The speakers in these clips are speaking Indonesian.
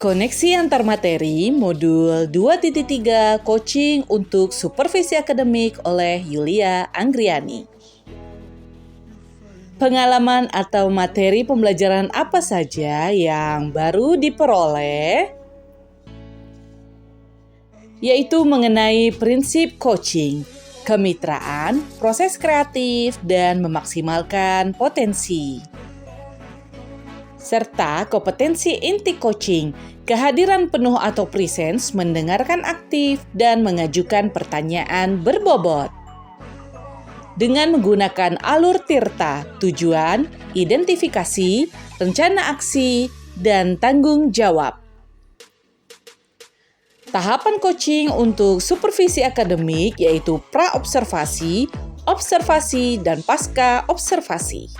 Koneksi antar materi modul 2.3 coaching untuk supervisi akademik oleh Yulia Anggriani. Pengalaman atau materi pembelajaran apa saja yang baru diperoleh? Yaitu mengenai prinsip coaching, kemitraan, proses kreatif, dan memaksimalkan potensi. Serta kompetensi inti coaching, kehadiran penuh atau presence, mendengarkan aktif, dan mengajukan pertanyaan berbobot. Dengan menggunakan alur tirta, tujuan, identifikasi, rencana aksi, dan tanggung jawab. Tahapan coaching untuk supervisi akademik yaitu pra-observasi, observasi, dan pasca-observasi.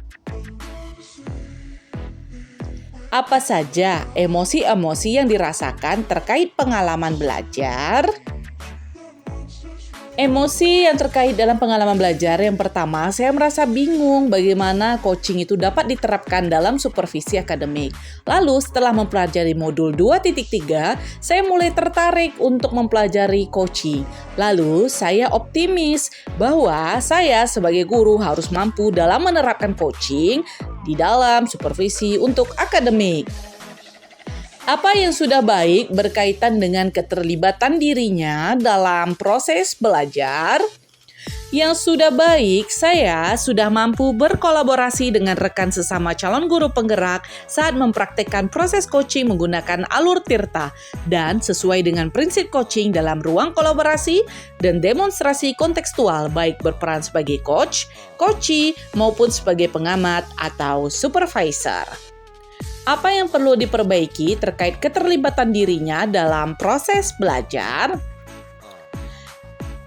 Apa saja emosi-emosi yang dirasakan terkait pengalaman belajar? Emosi yang terkait dalam pengalaman belajar, yang pertama, saya merasa bingung bagaimana coaching itu dapat diterapkan dalam supervisi akademik. Lalu setelah mempelajari modul 2.3, saya mulai tertarik untuk mempelajari coaching. Lalu saya optimis bahwa saya sebagai guru harus mampu dalam menerapkan coaching di dalam supervisi untuk akademik. Apa yang sudah baik berkaitan dengan keterlibatan dirinya dalam proses belajar? Yang sudah baik, saya sudah mampu berkolaborasi dengan rekan sesama calon guru penggerak saat mempraktekkan proses coaching menggunakan alur tirta dan sesuai dengan prinsip coaching dalam ruang kolaborasi dan demonstrasi kontekstual, baik berperan sebagai coach, coachee, maupun sebagai pengamat atau supervisor. Apa yang perlu diperbaiki terkait keterlibatan dirinya dalam proses belajar?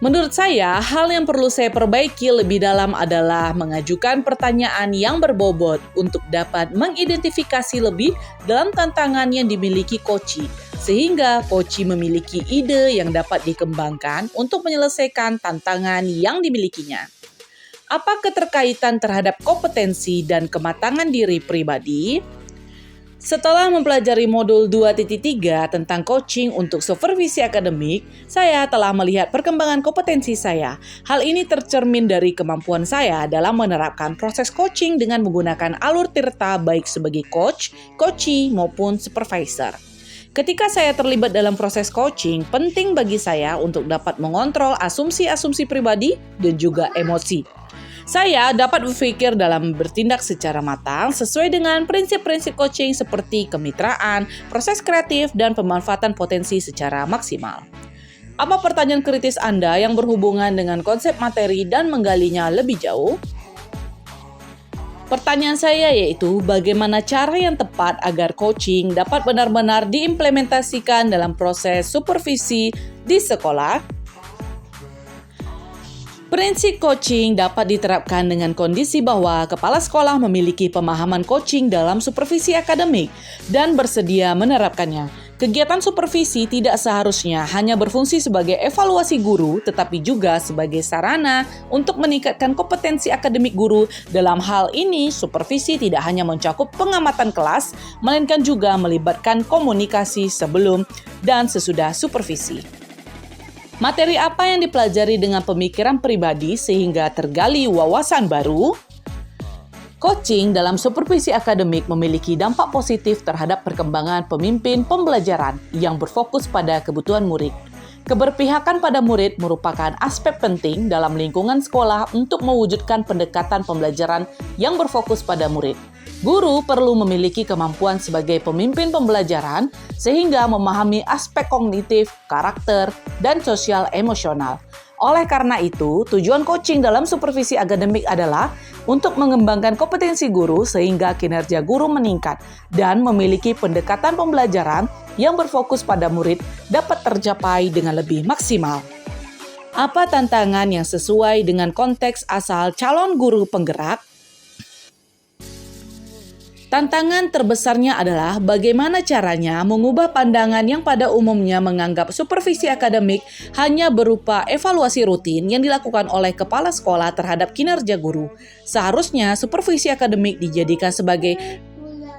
Menurut saya, hal yang perlu saya perbaiki lebih dalam adalah mengajukan pertanyaan yang berbobot untuk dapat mengidentifikasi lebih dalam tantangan yang dimiliki coachee, sehingga coachee memiliki ide yang dapat dikembangkan untuk menyelesaikan tantangan yang dimilikinya. Apa keterkaitan terhadap kompetensi dan kematangan diri pribadi? Setelah mempelajari modul 2.3 tentang coaching untuk supervisi akademik, saya telah melihat perkembangan kompetensi saya. Hal ini tercermin dari kemampuan saya dalam menerapkan proses coaching dengan menggunakan alur tirta baik sebagai coach, coachee, maupun supervisor. Ketika saya terlibat dalam proses coaching, penting bagi saya untuk dapat mengontrol asumsi-asumsi pribadi dan juga emosi. Saya dapat berpikir dalam bertindak secara matang sesuai dengan prinsip-prinsip coaching seperti kemitraan, proses kreatif, dan pemanfaatan potensi secara maksimal. Apa pertanyaan kritis Anda yang berhubungan dengan konsep materi dan menggalinya lebih jauh? Pertanyaan saya yaitu bagaimana cara yang tepat agar coaching dapat benar-benar diimplementasikan dalam proses supervisi di sekolah? Prinsip coaching dapat diterapkan dengan kondisi bahwa kepala sekolah memiliki pemahaman coaching dalam supervisi akademik dan bersedia menerapkannya. Kegiatan supervisi tidak seharusnya hanya berfungsi sebagai evaluasi guru, tetapi juga sebagai sarana untuk meningkatkan kompetensi akademik guru. Dalam hal ini, supervisi tidak hanya mencakup pengamatan kelas, melainkan juga melibatkan komunikasi sebelum dan sesudah supervisi. Materi apa yang dipelajari dengan pemikiran pribadi sehingga tergali wawasan baru? Coaching dalam supervisi akademik memiliki dampak positif terhadap perkembangan pemimpin pembelajaran yang berfokus pada kebutuhan murid. Keberpihakan pada murid merupakan aspek penting dalam lingkungan sekolah untuk mewujudkan pendekatan pembelajaran yang berfokus pada murid. Guru perlu memiliki kemampuan sebagai pemimpin pembelajaran sehingga memahami aspek kognitif, karakter, dan sosial emosional. Oleh karena itu, tujuan coaching dalam supervisi akademik adalah untuk mengembangkan kompetensi guru sehingga kinerja guru meningkat dan memiliki pendekatan pembelajaran yang berfokus pada murid dapat tercapai dengan lebih maksimal. Apa tantangan yang sesuai dengan konteks asal calon guru penggerak? Tantangan terbesarnya adalah bagaimana caranya mengubah pandangan yang pada umumnya menganggap supervisi akademik hanya berupa evaluasi rutin yang dilakukan oleh kepala sekolah terhadap kinerja guru. Seharusnya supervisi akademik dijadikan sebagai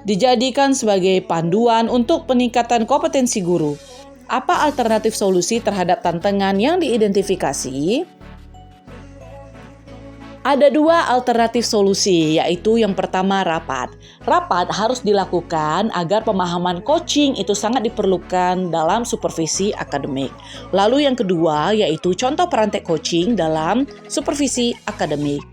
dijadikan sebagai panduan untuk peningkatan kompetensi guru. Apa alternatif solusi terhadap tantangan yang diidentifikasi? Ada dua alternatif solusi, yaitu yang pertama rapat. Rapat harus dilakukan agar pemahaman coaching itu sangat diperlukan dalam supervisi akademik. Lalu yang kedua yaitu contoh praktek coaching dalam supervisi akademik.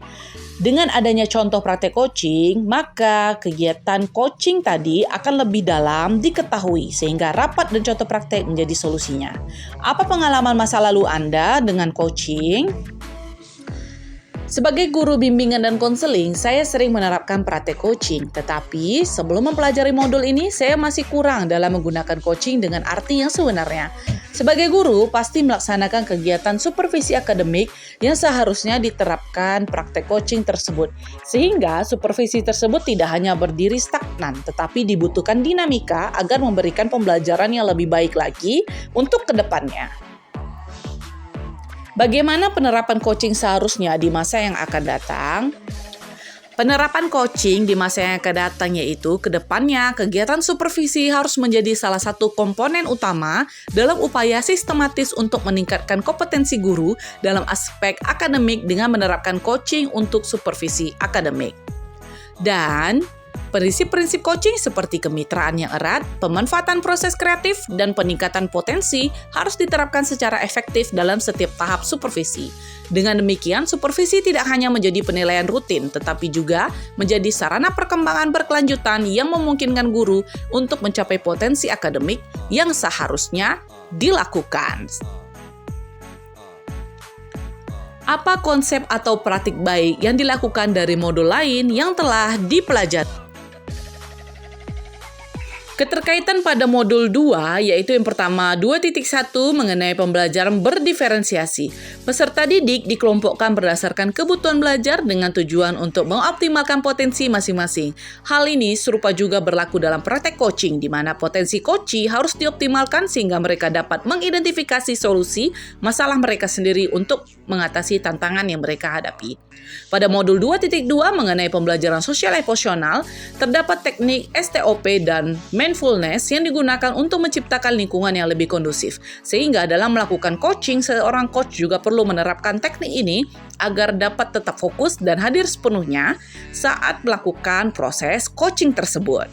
Dengan adanya contoh praktek coaching, maka kegiatan coaching tadi akan lebih dalam diketahui sehingga rapat dan contoh praktek menjadi solusinya. Apa pengalaman masa lalu Anda dengan coaching? Sebagai guru bimbingan dan konseling, saya sering menerapkan praktek coaching. Tetapi sebelum mempelajari modul ini, saya masih kurang dalam menggunakan coaching dengan arti yang sebenarnya. Sebagai guru, pasti melaksanakan kegiatan supervisi akademik yang seharusnya diterapkan praktek coaching tersebut. Sehingga supervisi tersebut tidak hanya berdiri stagnan, tetapi dibutuhkan dinamika agar memberikan pembelajaran yang lebih baik lagi untuk kedepannya. Bagaimana penerapan coaching seharusnya di masa yang akan datang? Penerapan coaching di masa yang akan datang yaitu ke depannya kegiatan supervisi harus menjadi salah satu komponen utama dalam upaya sistematis untuk meningkatkan kompetensi guru dalam aspek akademik dengan menerapkan coaching untuk supervisi akademik. Dan prinsip-prinsip coaching seperti kemitraan yang erat, pemanfaatan proses kreatif, dan peningkatan potensi harus diterapkan secara efektif dalam setiap tahap supervisi. Dengan demikian, supervisi tidak hanya menjadi penilaian rutin, tetapi juga menjadi sarana perkembangan berkelanjutan yang memungkinkan guru untuk mencapai potensi akademik yang seharusnya dilakukan. Apa konsep atau praktik baik yang dilakukan dari modul lain yang telah dipelajari? Keterkaitan pada modul 2 yaitu yang pertama 2.1 mengenai pembelajaran berdiferensiasi. Peserta didik dikelompokkan berdasarkan kebutuhan belajar dengan tujuan untuk mengoptimalkan potensi masing-masing. Hal ini serupa juga berlaku dalam praktek coaching di mana potensi coachee harus dioptimalkan sehingga mereka dapat mengidentifikasi solusi masalah mereka sendiri untuk mengatasi tantangan yang mereka hadapi. Pada modul 2.2 mengenai pembelajaran sosial emosional, terdapat teknik STOP dan mindfulness yang digunakan untuk menciptakan lingkungan yang lebih kondusif. Sehingga dalam melakukan coaching, seorang coach juga perlu menerapkan teknik ini agar dapat tetap fokus dan hadir sepenuhnya saat melakukan proses coaching tersebut.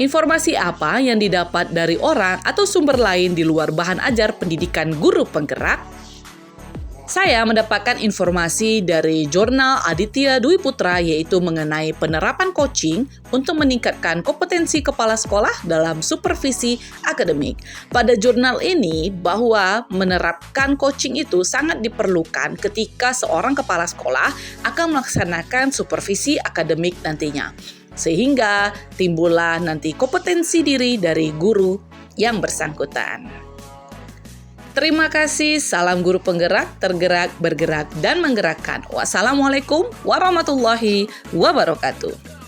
Informasi apa yang didapat dari orang atau sumber lain di luar bahan ajar pendidikan guru penggerak? Saya mendapatkan informasi dari jurnal Aditya Dwi Putra yaitu mengenai penerapan coaching untuk meningkatkan kompetensi kepala sekolah dalam supervisi akademik. Pada jurnal ini bahwa menerapkan coaching itu sangat diperlukan ketika seorang kepala sekolah akan melaksanakan supervisi akademik nantinya. Sehingga timbullah nanti kompetensi diri dari guru yang bersangkutan. Terima kasih, salam guru penggerak, tergerak, bergerak, dan menggerakkan. Wassalamualaikum warahmatullahi wabarakatuh.